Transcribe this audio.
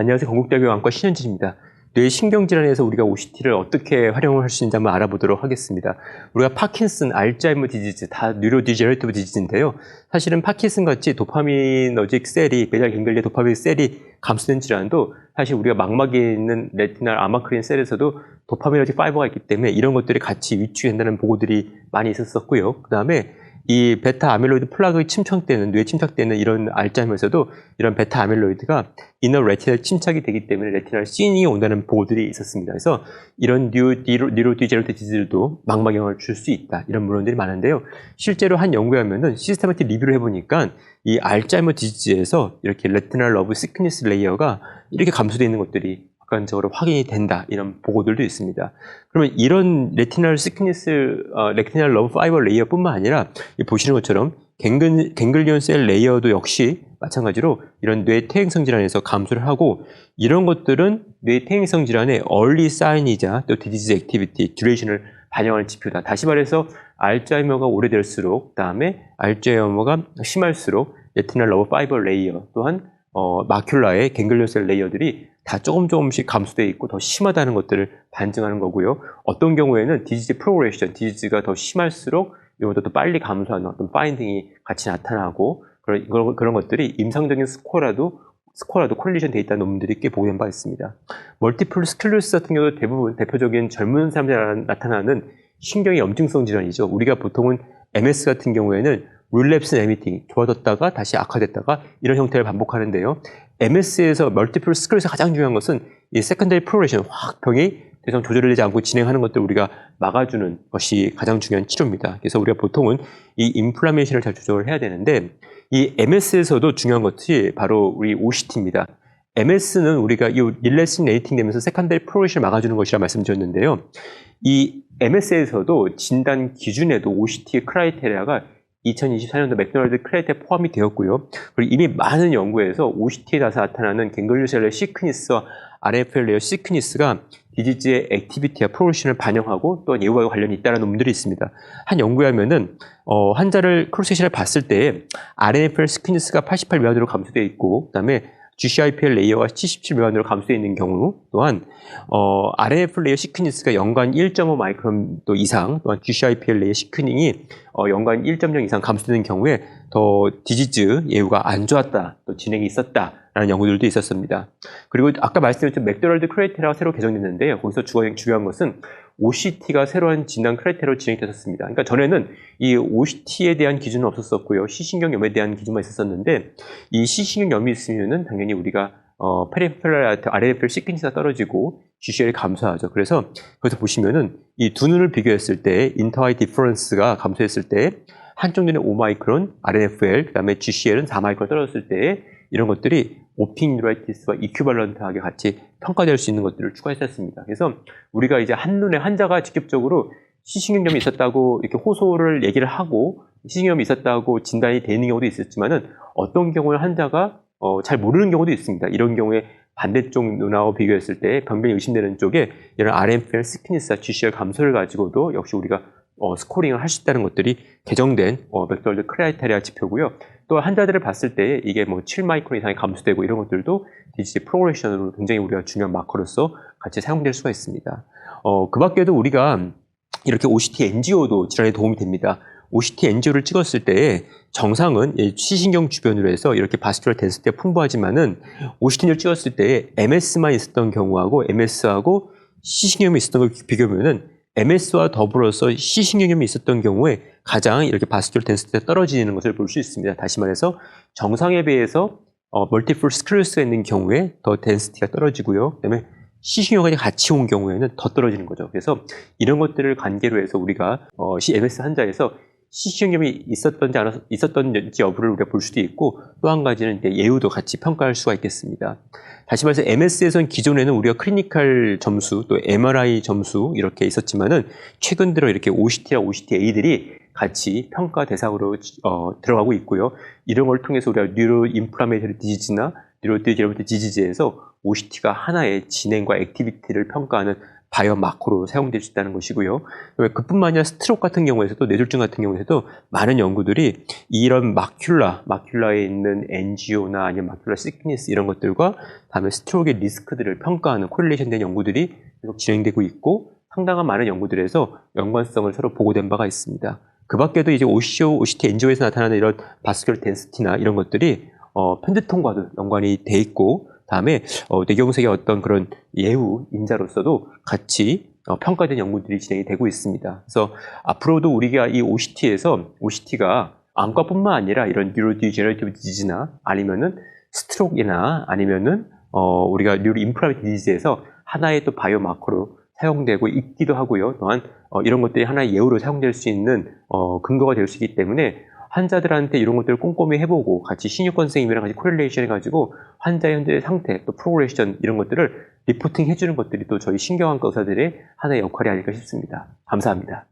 안녕하세요. 건국대학교 안과 신현진입니다. 뇌신경질환에서 우리가 OCT를 어떻게 활용을 할 수 있는지 한번 알아보도록 하겠습니다. 우리가 파킨슨, 알츠하이머 디지즈, 다 뉴로디제너레이티브 디지즈인데요. 사실은 파킨슨 같이 도파미너직 셀이, 배달 갱글리아 도파민 셀이 감소된 질환도 사실 우리가 망막에 있는 레티날 아마크린 셀에서도 도파미너직 파이버가 있기 때문에 이런 것들이 같이 위축된다는 보고들이 많이 있었었고요. 그 다음에 이 베타 아밀로이드 플라그의 침착되는, 뇌에 침착되는 이런 알츠하이머에서도 이런 베타 아밀로이드가 이너 레티널 침착이 되기 때문에 레티널 씬이 온다는 보고들이 있었습니다. 그래서 이런 뉴로디제너레이티브 디지즈도 망막에 영향을 줄 수 있다. 이런 물론들이 많은데요. 실제로 한 연구에 하면은 시스테마틱 리뷰를 해보니까 이 알츠하이머 디지즈에서 이렇게 레티널 러브 시크니스 레이어가 이렇게 감소되어 있는 것들이 객관적으로 확인이 된다. 이런 보고들도 있습니다. 그러면 이런 레티널 시크니스, 레티널 러브 파이버 레이어뿐만 아니라 보시는 것처럼 갱글리온 셀 레이어도 역시 마찬가지로 이런 뇌 퇴행성 질환에서 감소를 하고 이런 것들은 뇌 퇴행성 질환의 얼리 사인이자 또 디지즈 액티비티, 듀레이션을 반영하는 지표다. 다시 말해서 알츠하이머가 오래될수록 그다음에 알츠하이머가 심할수록 레티널 러브 파이버 레이어 또한 마큘라의 갱글리온 셀 레이어들이 다 조금씩 감소되어 있고 더 심하다는 것들을 반증하는 거고요. 어떤 경우에는 디지즈 프로그레션, 디지즈가 더 심할수록 이것도 더 빨리 감소하는 어떤 파인딩이 같이 나타나고 그런 것들이 임상적인 스코어라도 콜리션 돼 있다는 논문들이 꽤 보고된 바 있습니다. 멀티플 스클로시스 같은 경우도 대부분 대표적인 젊은 사람들에 나타나는 신경의 염증성 질환이죠. 우리가 보통은 MS 같은 경우에는 릴랩스 에미팅, 좋아졌다가 다시 악화됐다가 이런 형태를 반복하는데요. MS에서 멀티플 스클로시스가 가장 중요한 것은 이 세컨더리 프로그레션, 확 병이 더 이상 조절되지 않고 진행하는 것들을 우리가 막아주는 것이 가장 중요한 치료입니다. 그래서 우리가 보통은 이 인플라메이션을 잘 조절을 해야 되는데 이 MS에서도 중요한 것이 바로 우리 OCT입니다. MS는 우리가 이 릴레싱 레이팅 되면서 세컨더리 프로그레션을 막아주는 것이라 말씀드렸는데요. 이 MS에서도 진단 기준에도 OCT의 크라이테리아가 2024년도 맥도날드 크라이테리아에 포함이 되었고요. 그리고 이미 많은 연구에서 OCT에 따라서 나타나는 갱글리오셀의 시크니스와 RNF 레이어 시크니스가 디지즈의 액티비티와 프로그레션을 반영하고 또 예후와 관련이 있다는 논문들이 있습니다. 한 연구에 하면은 환자를 크로스섹션을 봤을 때 RNF 시크니스가 88 미만으로 감소되어 있고 그다음에 GCIPL 레이어가 77 미만으로 감소되어 있는 경우 또한 RNF 레이어 시크니스가 연간 1.5 마이크론 이상 또한 GCIPL 레이어 시크닝이 연간 1.0 이상 감소되는 경우에 더 디지즈 예후가 안 좋았다 또 진행이 있었다라는 연구들도 있었습니다. 그리고 아까 말씀드렸던 맥도날드 크라이테리아가 새로 개정됐는데요. 거기서 중요한 것은 OCT가 새로운 진단 크라이테리아로 진행됐었습니다. 그러니까 전에는 이 OCT에 대한 기준은 없었었고요. 시신경염에 대한 기준만 있었었는데 이 시신경염이 있으면은 당연히 우리가 페리페럴 RNF 시크니스가 떨어지고 GCL이 감소하죠. 그래서 거기서 보시면은 이 두 눈을 비교했을 때 인터아이 디퍼런스가 감소했을 때 한쪽 눈에 5마이크론 RNFL 그다음에 GCL은 4마이크론 떨어졌을 때 이런 것들이 오픽 뉴라이티스와 이큐발런트하게 같이 평가될 수 있는 것들을 추가했었습니다. 그래서 우리가 이제 한눈에 환자가 직접적으로 시신경염이 있었다고 이렇게 호소를 얘기를 하고 시신경염이 있었다고 진단이 되는 경우도 있었지만은 어떤 경우에 환자가 잘 모르는 경우도 있습니다. 이런 경우에 반대쪽 눈하고 비교했을 때 변변이 의심되는 쪽에 이런 RNFL 스키니스와 GCL 감소를 가지고도 역시 우리가 스코링을 할 수 있다는 것들이 개정된 맥도날드 크라이테리아 지표고요. 또 환자들을 봤을 때 이게 뭐 7마이크론 이상이 감소되고 이런 것들도 디지즈 프로그레션으로 굉장히 우리가 중요한 마커로서 같이 사용될 수가 있습니다. 그 밖에도 우리가 이렇게 OCT NGO도 질환에 도움이 됩니다. OCT NGO를 찍었을 때 정상은 시신경 주변으로 해서 이렇게 바스큘러 덴시티가 풍부하지만은 OCT를 찍었을 때 MS만 있었던 경우하고 MS하고 시신경염이 있었던 걸 비교하면은 MS와 더불어서 시신경염이 있었던 경우에 가장 이렇게 바스큘러 덴시티가 떨어지는 것을 볼 수 있습니다. 다시 말해서 정상에 비해서 멀티플 스클로시스가 있는 경우에 더 덴시티가 떨어지고요. 그다음에 시신경까지 같이 온 경우에는 더 떨어지는 거죠. 그래서 이런 것들을 관계로 해서 우리가 MS 환자에서 시신경염이 있었던지 여부를 우리가 볼 수도 있고 또 한 가지는 이제 예후도 같이 평가할 수가 있겠습니다. 다시 말해서 MS에서는 기존에는 우리가 클리니컬 점수 또 MRI 점수 이렇게 있었지만은 최근 들어 이렇게 OCT와 OCT-A들이 같이 평가 대상으로 들어가고 있고요. 이런 걸 통해서 우리가 뉴로 인플라메이터리 디지즈나 뉴로 디제너레이티브 디지즈에서 OCT가 하나의 진행과 액티비티를 평가하는 바이오마커로 사용될 수 있다는 것이고요. 그뿐만 아니라 스트로크 같은 경우에서도, 뇌졸중 같은 경우에도 많은 연구들이 이런 마큘라에 있는 NGO나 아니면 마큘라 시크니스 이런 것들과 다음에 스트로크의 리스크들을 평가하는 코릴레이션 된 연구들이 계속 진행되고 있고, 상당한 많은 연구들에서 연관성을 서로 보고된 바가 있습니다. 그 밖에도 이제 OCT NGO에서 나타나는 이런 바스큘러 덴시티나 이런 것들이 편두통과도 연관이 돼 있고, 다음에 뇌경색의 어떤 그런 예후 인자로서도 같이 평가된 연구들이 진행이 되고 있습니다. 그래서 앞으로도 우리가 이 OCT가 암과뿐만 아니라 이런 뉴로디제너레이티브 디지즈나 아니면은 스트로크나 아니면은 우리가 뉴로 인프라메이티브 디지즈에서 하나의 또 바이오마커로 사용되고 있기도 하고요. 또한 이런 것들이 하나의 예후로 사용될 수 있는 근거가 될 수 있기 때문에 환자들한테 이런 것들을 꼼꼼히 해보고 같이 신유권 선생님이랑 같이 코릴레이션 해가지고 환자의 현재 상태, 또 프로그레션 이런 것들을 리포팅 해주는 것들이 또 저희 신경안과 의사들의 하나의 역할이 아닐까 싶습니다. 감사합니다.